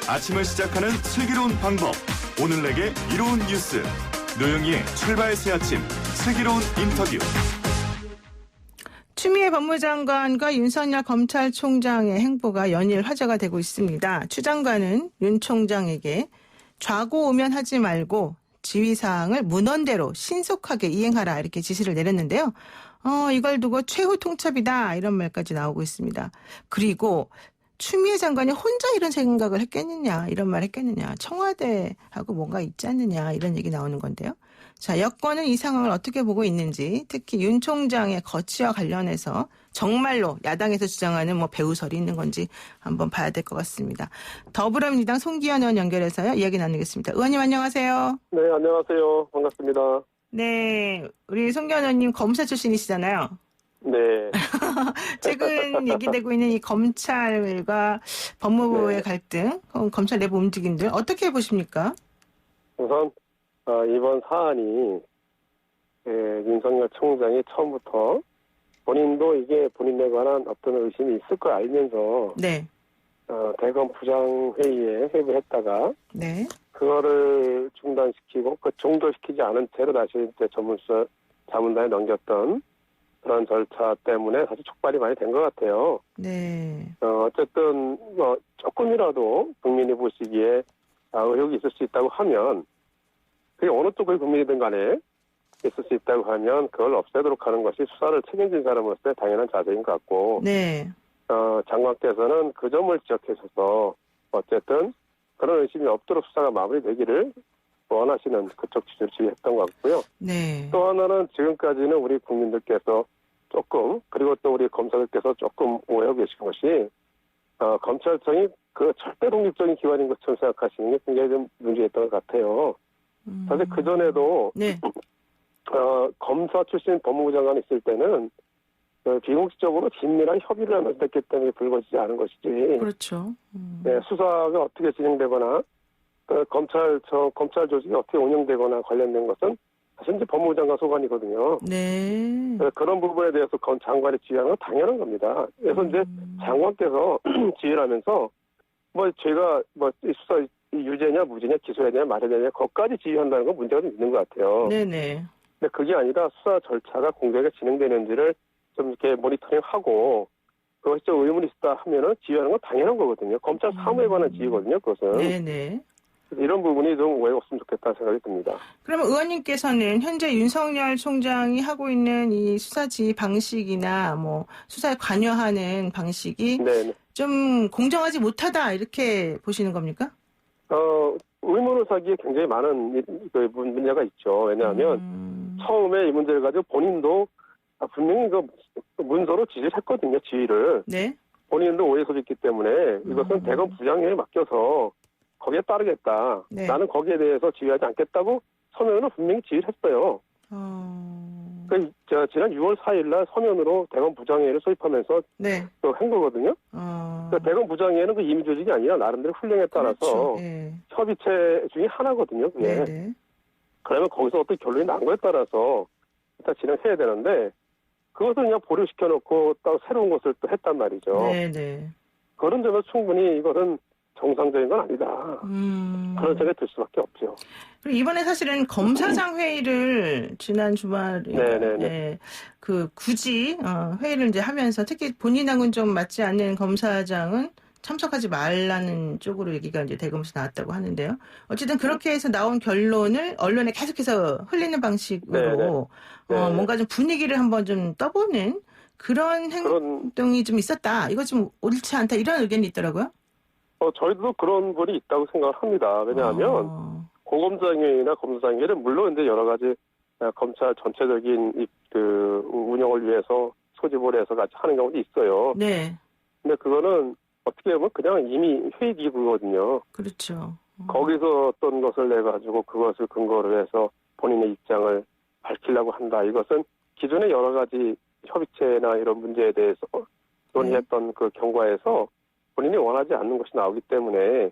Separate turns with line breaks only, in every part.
아침을 시작하는 슬기로운 방법. 오늘 내게 이로운 뉴스. 노영희의 출발 새 아침 슬기로운 인터뷰.
추미애 법무장관과 윤석열 검찰총장의 행보가 연일 화제가 되고 있습니다. 추 장관은 윤 총장에게 좌고우면하지 말고 지휘사항을 문헌대로 신속하게 이행하라 이렇게 지시를 내렸는데요. 이걸 두고 최후 통첩이다 이런 말까지 나오고 있습니다. 그리고 추미애 장관이 혼자 이런 생각을 했겠느냐 이런 말 했겠느냐 청와대하고 뭔가 있지 않느냐 이런 얘기 나오는 건데요. 자, 여권은 이 상황을 어떻게 보고 있는지 특히 윤 총장의 거취와 관련해서 정말로 야당에서 주장하는 배우설이 있는 건지 한번 봐야 될 것 같습니다. 더불어민주당 송기현 의원 연결해서요. 이야기 나누겠습니다. 의원님 안녕하세요.
네, 안녕하세요. 반갑습니다.
네, 우리 송기현 의원님 검사 출신이시잖아요.
네.
최근 얘기되고 있는 이 검찰과 법무부의 갈등, 검찰 내부 움직임들 어떻게 보십니까?
우선 이번 사안이 윤석열 총장이 처음부터 본인도 이게 본인에 관한 어떤 의심이 있을 걸 알면서
네.
대검 부장회의에 회부했다가
네.
그거를 중단시키고 종결시키지 않은 채로 다시 이제 자문단에 넘겼던 그런 절차 때문에 사실 촉발이 많이 된 것 같아요.
네.
어쨌든 조금이라도 국민이 보시기에 의혹이 있을 수 있다고 하면 그게 어느 쪽의 국민이든 간에 있을 수 있다고 하면 그걸 없애도록 하는 것이 수사를 책임진 사람으로서의 당연한 자세인 것 같고
네.
장관께서는 그 점을 지적하셔서 어쨌든 그런 의심이 없도록 수사가 마무리되기를 원하시는 그쪽 취지를 지휘했던 것 같고요.
네.
또 하나는 지금까지는 우리 국민들께서 조금 그리고 또 우리 검사들께서 조금 오해하고 계신 것이 검찰청이 그 절대 독립적인 기관인 것처럼 생각하시는 게 굉장히 좀 문제였던 것 같아요. 사실 그전에도
네.
검사 출신 법무부 장관이 있을 때는 비공식적으로 긴밀한 협의를 하면서 했기 때문에 불거지지 않은 것이지.
그렇죠.
네, 수사가 어떻게 진행되거나 검찰 조직이 어떻게 운영되거나 관련된 것은 사실 이제 법무부 장관 소관이거든요.
네.
그런 부분에 대해서 장관이 지휘하는 건 당연한 겁니다. 그래서 이제 장관께서 지휘를 하면서 제가 이 수사 유죄냐 무죄냐 기소해야 말해야 되냐 그것까지 지휘한다는 건 문제가 좀 있는 것 같아요.
네네.
근데 그게 아니라 수사 절차가 공정하게 진행되는지를 좀 이렇게 모니터링하고 그것이 좀 의문이 있다 하면은 지휘하는 건 당연한 거거든요. 검찰 사무에 관한 지휘거든요. 그것은.
네네.
이런 부분이 좀 오해가 없으면 좋겠다는 생각이 듭니다.
그러면 의원님께서는 현재 윤석열 총장이 하고 있는 이 수사 지휘 방식이나 수사에 관여하는 방식이
네네.
좀 공정하지 못하다 이렇게 보시는 겁니까?
의문을 사기에 굉장히 많은 문제가 있죠. 왜냐하면 처음에 이 문제를 가지고 본인도 분명히 문서로 지시를 했거든요. 지휘를. 네. 본인도 오해 소지있기 때문에 이것은 대검 부장회에 맡겨서 거기에 따르겠다. 네. 나는 거기에 대해서 지휘하지 않겠다고 서면으로 분명히 지휘를 했어요. 지난 6월 4일 날 서면으로 대검 부장회의를 소집하면서 네. 또 한 거거든요. 그러니까 대검 부장회의는 그 임의 조직이 아니라 나름대로 훈령에 따라서 그렇죠. 네. 협의체 중에 하나거든요. 그게. 네네. 그러면 거기서 어떤 결론이 난 거에 따라서 일단 진행해야 되는데 그것을 그냥 보류시켜놓고 또 새로운 것을 또 했단 말이죠. 네네. 그런 점에서 충분히 이것은 정상적인 건 아니다. 그런 생각이 들 수밖에 없죠.
그리고 이번에 사실은 검사장 회의를 지난 주말에 굳이 회의를 이제 하면서 특히 본인하고는 좀 맞지 않는 검사장은 참석하지 말라는 쪽으로 얘기가 이제 대검에서 나왔다고 하는데요. 어쨌든 그렇게 해서 나온 결론을 언론에 계속해서 흘리는 방식으로 뭔가 좀 분위기를 한번 좀 떠보는 그런 행동이 좀 있었다. 이거 좀 옳지 않다. 이런 의견이 있더라고요.
저희도 그런 분이 있다고 생각을 합니다. 왜냐하면 고검장회의나 검사장회의는 물론 이제 여러 가지 검찰 전체적인 운영을 위해서 소집을 해서 같이 하는 경우도 있어요. 네. 근데 그거는 어떻게 보면 그냥 이미 회의 기구거든요. 그렇죠. 거기서 어떤 것을 내가지고 그것을 근거로 해서 본인의 입장을 밝히려고 한다. 이것은 기존의 여러 가지 협의체나 이런 문제에 대해서 논의했던 그 경과에서 본인이 원하지 않는 것이 나오기 때문에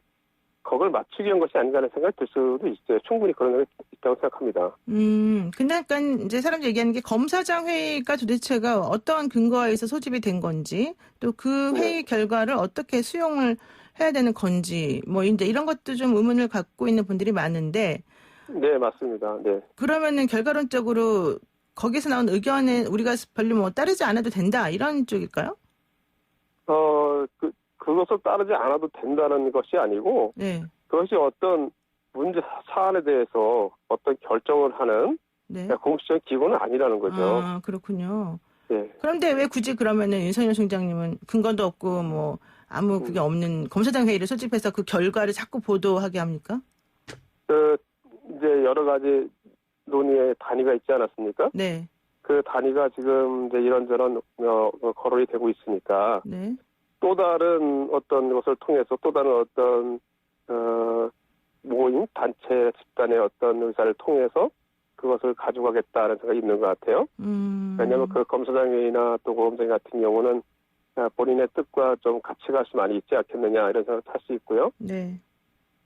그걸 맞추기 위한 것이 아닌가 하는 생각이 들 수도 있어요. 충분히 그런 생각이 있다고 생각합니다.
근데 약간 이제 사람들이 얘기하는 게 검사장 회의가 도대체가 어떠한 근거에서 소집이 된 건지 또 그 회의 결과를 어떻게 수용을 해야 되는 건지 뭐 이제 이런 것도 좀 의문을 갖고 있는 분들이 많은데
네, 맞습니다. 네.
그러면은 결과론적으로 거기서 나온 의견에 우리가 별로 뭐 따르지 않아도 된다 이런 쪽일까요?
그것을 따르지 않아도 된다는 것이 아니고,
네.
그것이 어떤 문제 사안에 대해서 어떤 결정을 하는
네.
공식적인 기구는 아니라는 거죠.
아, 그렇군요.
네.
그런데 왜 굳이 그러면은 윤석열 총장님은 근거도 없고 뭐 아무 그게 없는 검사장 회의를 소집해서 그 결과를 자꾸 보도하게 합니까?
이제 여러 가지 논의의 단위가 있지 않았습니까?
네.
그 단위가 지금 이제 이런저런 거론이 되고 있으니까
네.
또 다른 어떤 것을 통해서 또 다른 어떤 모임, 단체, 집단의 어떤 의사를 통해서 그것을 가져가겠다는 생각이 있는 것 같아요. 왜냐하면 그 검사장 회의나 또 고검장 같은 경우는 본인의 뜻과 좀 가치가 좀 많이 있지 않겠느냐 이런 생각을 할 수 있고요.
네.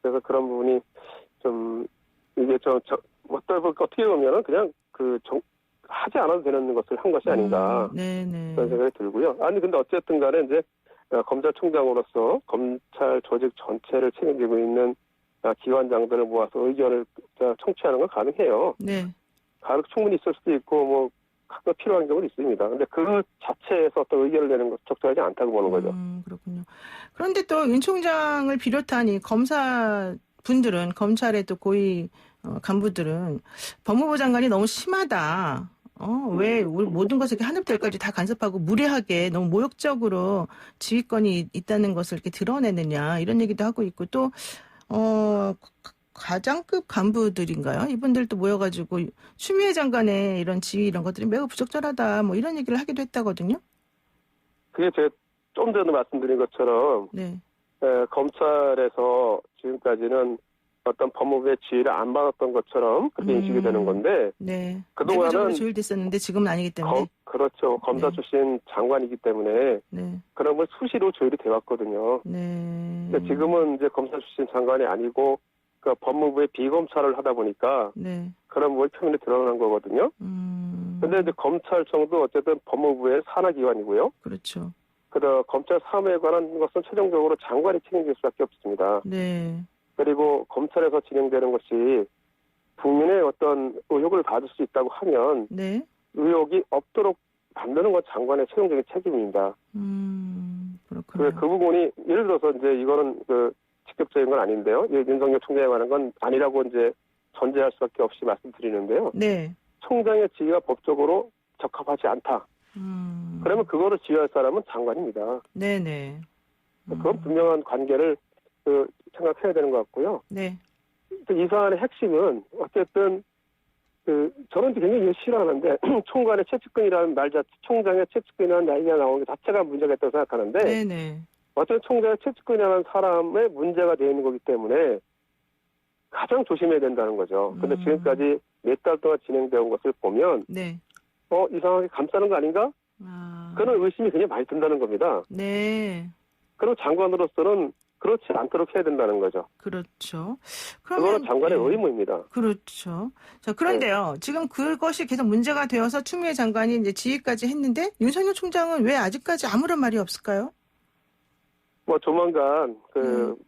그래서 그런 부분이 좀 이게 어떻게 보면은 그냥 하지 않아도 되는 것을 한 것이 아닌가
네네.
그런 생각이 들고요. 아니 근데 어쨌든 간에 이제 검찰총장으로서 검찰 조직 전체를 책임지고 있는 기관장들을 모아서 의견을 청취하는 건 가능해요.
네.
충분히 있을 수도 있고 뭐 가끔 필요한 경우도 있습니다. 근데 그 자체에서 어떤 의견을 내는 것 적절하지 않다고 보는 거죠.
그렇군요. 그런데 또 윤 총장을 비롯한 이 검사분들은 검찰의 또 고위 간부들은 법무부 장관이 너무 심하다. 왜 우리 모든 것을 이렇게 한 흡들까지 다 간섭하고 무례하게 너무 모욕적으로 지휘권이 있다는 것을 이렇게 드러내느냐 이런 얘기도 하고 있고 또 과장급 간부들인가요? 이분들도 모여가지고 추미애 장관의 이런 지휘 이런 것들이 매우 부적절하다 뭐 이런 얘기를 하기도 했다거든요.
그게 제가 좀 전에 말씀드린 것처럼
네.
검찰에서 지금까지는 어떤 법무부의 지휘를 안 받았던 것처럼 그렇게 인식이 되는 건데
네.
그동안은
내부적으로 조율됐었는데 지금은 아니기 때문에.
그렇죠. 검사
네.
출신 장관이기 때문에
네.
그런 걸 수시로 조율이 돼 왔거든요.
네.
근데 지금은 이제 검사 출신 장관이 아니고 그 법무부의 비검찰을 하다 보니까
네.
그런 부분이 표면에 드러난 거거든요. 근데 이제 검찰청도 어쨌든 법무부의 산하기관이고요.
그렇죠.
검찰 사무에 관한 것은 최종적으로 장관이 책임질 수밖에 없습니다.
네.
그리고 검찰에서 진행되는 것이 국민의 어떤 의혹을 받을 수 있다고 하면
네.
의혹이 없도록 만드는 건 장관의 최종적인 책임입니다.
그렇군요.
그 부분이 예를 들어서 이제 이거는 직접적인 건 아닌데요. 윤석열 총장에 관한 건 아니라고 이제 전제할 수밖에 없이 말씀드리는데요.
네.
총장의 지위가 법적으로 적합하지 않다. 그러면 그거를 지휘할 사람은 장관입니다.
네네.
그건 분명한 관계를 생각해야 되는 것 같고요.
네.
이 사안의 핵심은 어쨌든 저는 굉장히 이거 싫어하는데 총관의 최측근이라는 말 자체, 총장의 최측근이라는 이야기가 나오는 것 자체가 문제가 있다고 생각하는데
네네.
어쨌든 총장의 최측근이라는 사람의 문제가 되어 있는 거기 때문에 가장 조심해야 된다는 거죠. 근데 지금까지 몇 달 동안 진행되어 온 것을 보면
네.
이상하게 감싸는 거 아닌가? 그런 의심이 굉장히 많이 든다는 겁니다.
네.
그리고 장관으로서는 그렇지 않도록 해야 된다는 거죠.
그렇죠.
그거는 장관의 의무입니다.
그렇죠. 자, 그런데요. 지금 그것이 계속 문제가 되어서 추미애 장관이 이제 지휘까지 했는데 윤석열 총장은 왜 아직까지 아무런 말이 없을까요?
뭐 조만간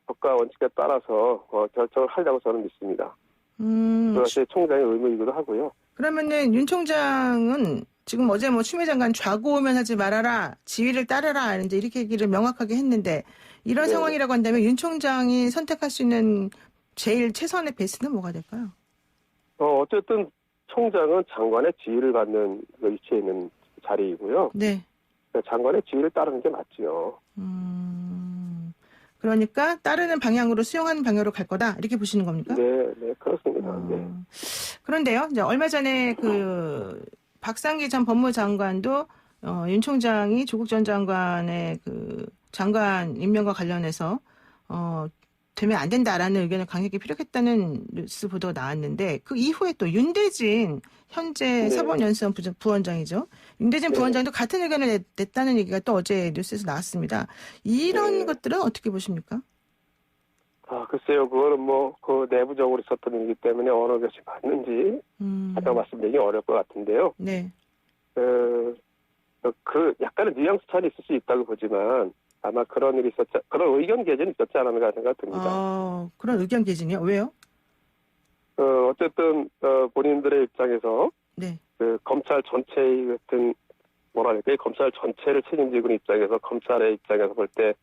법과 원칙에 따라서 결정을 하려고 저는 믿습니다. 그것이 총장의 의무이기도 하고요.
그러면은 윤 총장은 지금 어제 뭐 추미애 장관 좌고우면 하지 말아라, 지휘를 따르라 이제 이렇게 얘기를 명확하게 했는데 이런
네.
상황이라고 한다면 윤 총장이 선택할 수 있는 제일 최선의 베스트는 뭐가 될까요?
어쨌든 총장은 장관의 지휘를 받는 위치에 있는 자리이고요.
네.
장관의 지휘를 따르는 게 맞지요.
그러니까 따르는 방향으로 수용하는 방향으로 갈 거다 이렇게 보시는 겁니까?
네, 그렇습니다. 네.
그런데요, 이제 얼마 전에 박상기 전 법무장관도 윤 총장이 조국 전 장관의 장관 임명과 관련해서 되면 안 된다라는 의견을 강하게 피력했다는 뉴스 보도가 나왔는데 그 이후에 또 윤대진 현재
네.
사법연수원 부원장이죠. 윤대진
네.
부원장도 같은 의견을 냈다는 얘기가 또 어제 뉴스에서 나왔습니다. 이런
네.
것들은 어떻게 보십니까?
글쎄요, 그거는 내부적으로 있었던 일이기 때문에 어느 것이 맞는지 잠깐 말씀드리기 어려울 것 같은데요.
네.
약간의 뉘앙스 차이는 있을 수 있다고 보지만 아마 그런 일이 그런 의견 개진이 있었지 않았는가 생각이 듭니다.
그런 의견 개진이요? 왜요?
어쨌든 본인들의 입장에서
네.
그 검찰 전체의 같은 뭐랄까 검찰 전체를 책임지고 있는 입장에서 검찰의 입장에서 볼 때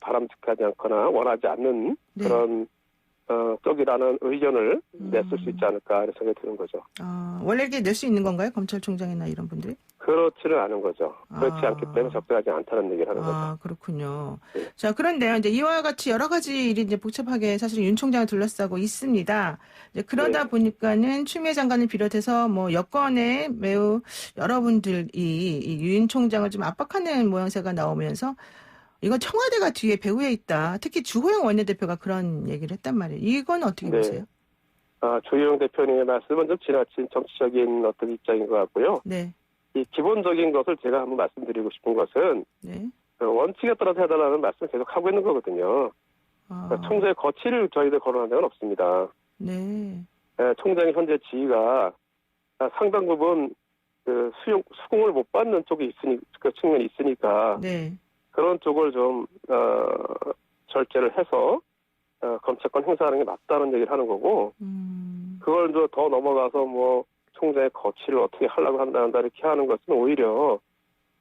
바람직하지 않거나 원하지 않는
네.
그런 쪽이라는 의견을 냈을 수 있지 않을까 이런 생각이 드는 거죠.
원래 이게 낼 수 있는 건가요? 검찰총장이나 이런 분들이?
그렇지는 않은 거죠. 그렇지 않기 때문에 적절하지 않다는 얘기를 하는 거죠.
그렇군요.
네.
자, 그런데 이제 이와 같이 여러 가지 일이 이제 복잡하게 사실 윤 총장을 둘러싸고 있습니다. 이제 그러다
네.
보니까는 추미애 장관을 비롯해서 뭐 여권의 매우 여러분들이 이 윤 총장을 좀 압박하는 모양새가 나오면서 이건 청와대가 뒤에 배후에 있다. 특히 주호영 원내대표가 그런 얘기를 했단 말이에요. 이건 어떻게
네.
보세요?
주호영 대표님의 말씀은 좀 지나친 정치적인 어떤 입장인 것 같고요.
네.
이 기본적인 것을 제가 한번 말씀드리고 싶은 것은
네.
원칙에 따라서 해달라는 말씀을 계속 하고 있는 거거든요. 총장의 거취를 저희들 거론한 적은 없습니다.
네.
총장의 현재 지위가 상당 부분 수긍을 못 받는 쪽이 그 측면이 있으니까
네.
그런 쪽을 좀 절제를 해서 검찰권 행사하는 게 맞다는 얘기를 하는 거고 그걸 더 넘어가서 뭐 총장의 거취를 어떻게 하려고 한다 이렇게 하는 것은 오히려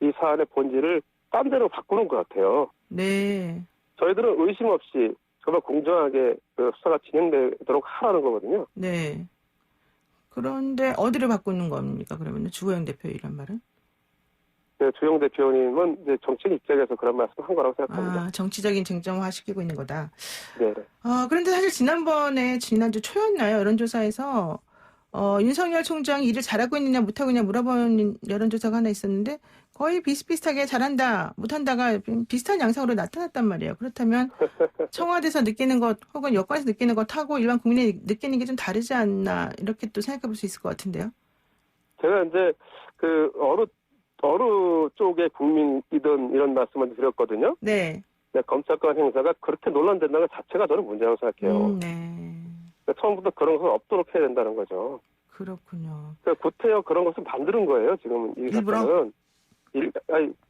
이 사안의 본질을 딴 데로 바꾸는 것 같아요.
네.
저희들은 의심 없이 정말 공정하게 수사가 진행되도록 하라는 거거든요.
네. 그런데 어디를 바꾸는 겁니까? 그러면 주호영 대표 이런 말은?
주호영 대표님은 이제 정치인 입장에서 그런 말씀을 한 거라고 생각합니다.
정치적인 쟁점화 시키고 있는 거다.
네.
그런데 사실 지난주 초였나요? 여론조사에서 윤석열 총장이 일을 잘하고 있느냐 못하고 있느냐 물어본 여론조사가 하나 있었는데 거의 비슷비슷하게 잘한다 못한다가 비슷한 양상으로 나타났단 말이에요. 그렇다면 청와대에서 느끼는 것 혹은 여권에서 느끼는 것하고 일반 국민이 느끼는 게 좀 다르지 않나 이렇게 또 생각해 볼 수 있을 것 같은데요.
제가 이제 어느 쪽의 국민이든 이런 말씀을 드렸거든요.
네.
검찰권 행사가 그렇게 논란된다는 것 자체가 저는 문제라고 생각해요.
네.
처음부터 그런 것은 없도록 해야 된다는 거죠.
그렇군요.
구태여 그런 것을 만드는 거예요. 지금 이
일부러?
사건은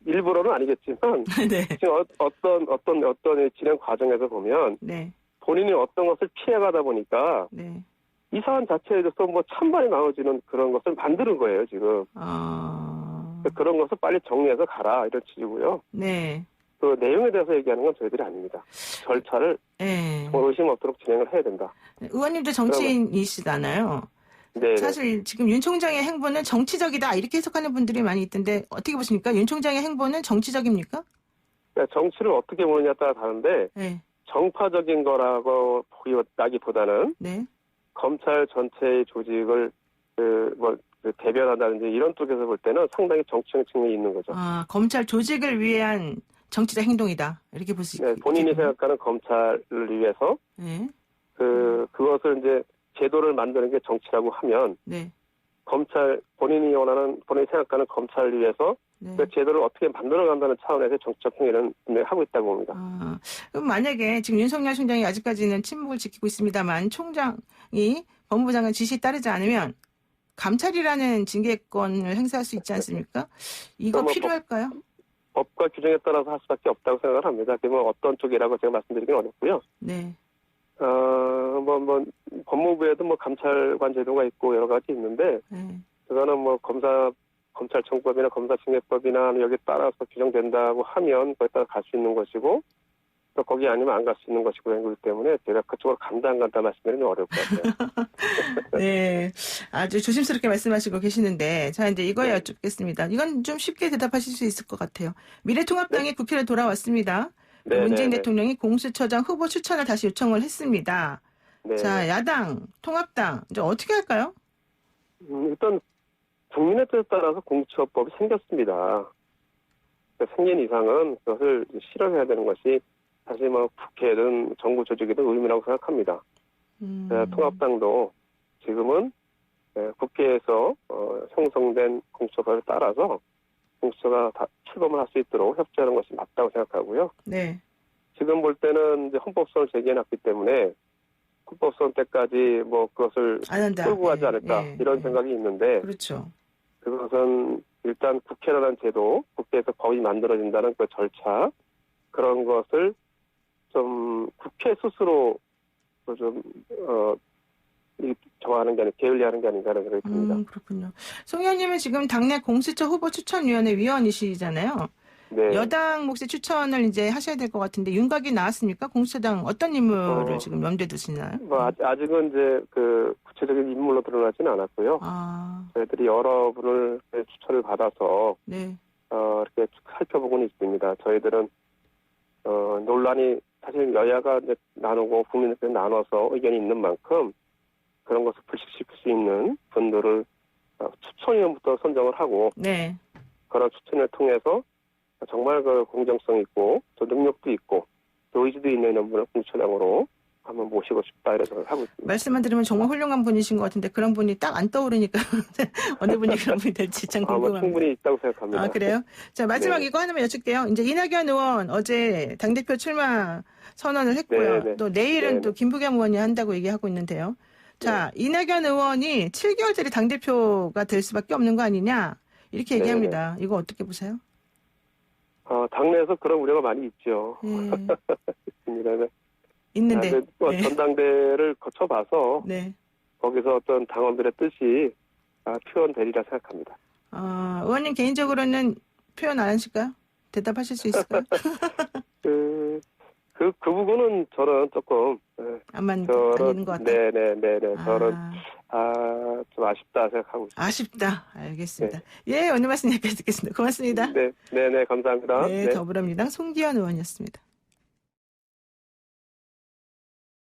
일부러는 아니겠지만
네.
지금 어떤 진행 과정에서 보면
네.
본인이 어떤 것을 피해가다 보니까
네.
이 사안 자체에 대해서 뭐 찬반이 나눠지는 그런 것을 만드는 거예요. 지금 그런 것을 빨리 정리해서 가라 이런 취지고요.
네.
그 내용에 대해서 얘기하는 건 저희들이 아닙니다. 절차를 의심 없도록 진행을 해야 된다.
의원님도 정치인이시잖아요.
네.
사실 지금 윤 총장의 행보는 정치적이다 이렇게 해석하는 분들이 많이 있던데 어떻게 보십니까? 윤 총장의 행보는 정치적입니까?
정치를 어떻게 보느냐에 따라 다른데
네.
정파적인 거라고 보기보다는
네.
검찰 전체의 조직을 대변한다든지 이런 쪽에서 볼 때는 상당히 정치적 측면이 있는 거죠.
검찰 조직을 위한 정치적 행동이다 이렇게 볼 수 있겠군요.
본인이 생각하는 검찰을 위해서
네.
그것을 이제 제도를 만드는 게 정치라고 하면
네.
본인이 생각하는 검찰을 위해서
네.
그 제도를 어떻게 만들어간다는 차원에서 정치적 행위는 분명히 하고 있다고 봅니다.
그럼 만약에 지금 윤석열 총장이 아직까지는 침묵을 지키고 있습니다만 총장이 법무부 장관 지시에 따르지 않으면 감찰이라는 징계권을 행사할 수 있지 않습니까? 이거 필요할까요?
법과 규정에 따라서 할 수밖에 없다고 생각을 합니다. 그러면 어떤 쪽이라고 제가 말씀드리기는 어렵고요.
네.
법무부에도 감찰관 제도가 있고 여러 가지 있는데, 그거는 검찰청법이나 검사징계법이나 여기에 따라서 규정된다고 하면 거기에 따라 갈 수 있는 것이고, 또 거기 아니면 안 갈 수 있는 것이고, 그렇기 때문에 제가 그쪽으로 간다 안 간다 말씀드리면 어려울 것 같아요.
네. 아주 조심스럽게 말씀하시고 계시는데, 자, 이제 이거에 여쭙겠습니다. 이건 좀 쉽게 대답하실 수 있을 것 같아요. 미래통합당이 국회로 돌아왔습니다. 문재인 대통령이 공수처장 후보 추천을 다시 요청을 했습니다.
네.
자, 야당, 통합당, 이제 어떻게 할까요?
일단 국민의 뜻에 따라서 공수처법이 생겼습니다. 생긴 이상은 그것을 실현해야 되는 것이 사실 국회든 정부 조직이든 의무라고 생각합니다. 통합당도 지금은 국회에서 형성된 공수처법에 따라서 공수처가 다 출범을 할 수 있도록 협조하는 것이 맞다고 생각하고요.
네.
지금 볼 때는 이제 헌법소원을 제기해놨기 때문에 헌법소원 때까지 그것을 끌고 가지 않을까 이런 생각이 있는데,
그렇죠.
그것은 일단 국회라는 제도, 국회에서 법이 만들어진다는 그 절차, 그런 것을 좀 국회 스스로 좀 정하는 게 아니라 게을리하는 게 아닌가 하는 생각이 듭니다.
그렇군요. 송 의원님은 지금 당내 공수처 후보 추천위원회 위원이시잖아요.
네.
여당 몫의 추천을 이제 하셔야 될 것 같은데 윤곽이 나왔습니까? 공수처당 어떤 인물을 지금 염두에 두시나요?
뭐 아직은 이제 그 구체적인 인물로 드러나지는 않았고요. 저희들이 여러 분을 추천을 받아서
네.
이렇게 살펴보고는 있습니다. 저희들은 논란이 사실 여야가 이제 나누고 국민들께 나눠서 의견이 있는 만큼 그런 것을 불식시킬 수 있는 분들을 추천위원부터 선정을 하고
네.
그런 추천을 통해서 정말 그 공정성 있고 또 능력도 있고 또 의지도 있는 분을 공수처장으로 한번 모시고 싶다 이런 생각을 하고 있습니다.
말씀만 들으면 정말 훌륭한 분이신 것 같은데 그런 분이 딱 안 떠오르니까 어느 분이 그런 분이 될지 참 궁금합니다.
충분히 있다고 생각합니다.
아, 그래요? 자, 마지막
네.
이거 하나만 여쭐게요. 이제 이낙연 의원 어제 당대표 출마 선언을 했고요.
네.
또 내일은
네.
또 김부겸 의원이 한다고 얘기하고 있는데요. 자, 이낙연 의원이 7개월짜리 당대표가 될 수밖에 없는 거 아니냐? 이렇게 얘기합니다. 이거 어떻게 보세요?
당내에서 그런 우려가 많이 있죠. 있습니다.
있는데. 네.
전당대회를 거쳐봐서
네.
거기서 어떤 당원들의 뜻이 표현되리라 생각합니다.
의원님 개인적으로는 표현 안 하실까요? 대답하실 수 있을까요?
그 부분은 저는 조금
안 맞는 것 같아요.
네네네. 저는 좀 아쉽다 생각하고 있습니다.
아쉽다. 알겠습니다. 예, 오늘 말씀 여기까지 듣겠습니다. 고맙습니다.
네네 감사합니다.
네, 더불어민주당 송기현 의원이었습니다.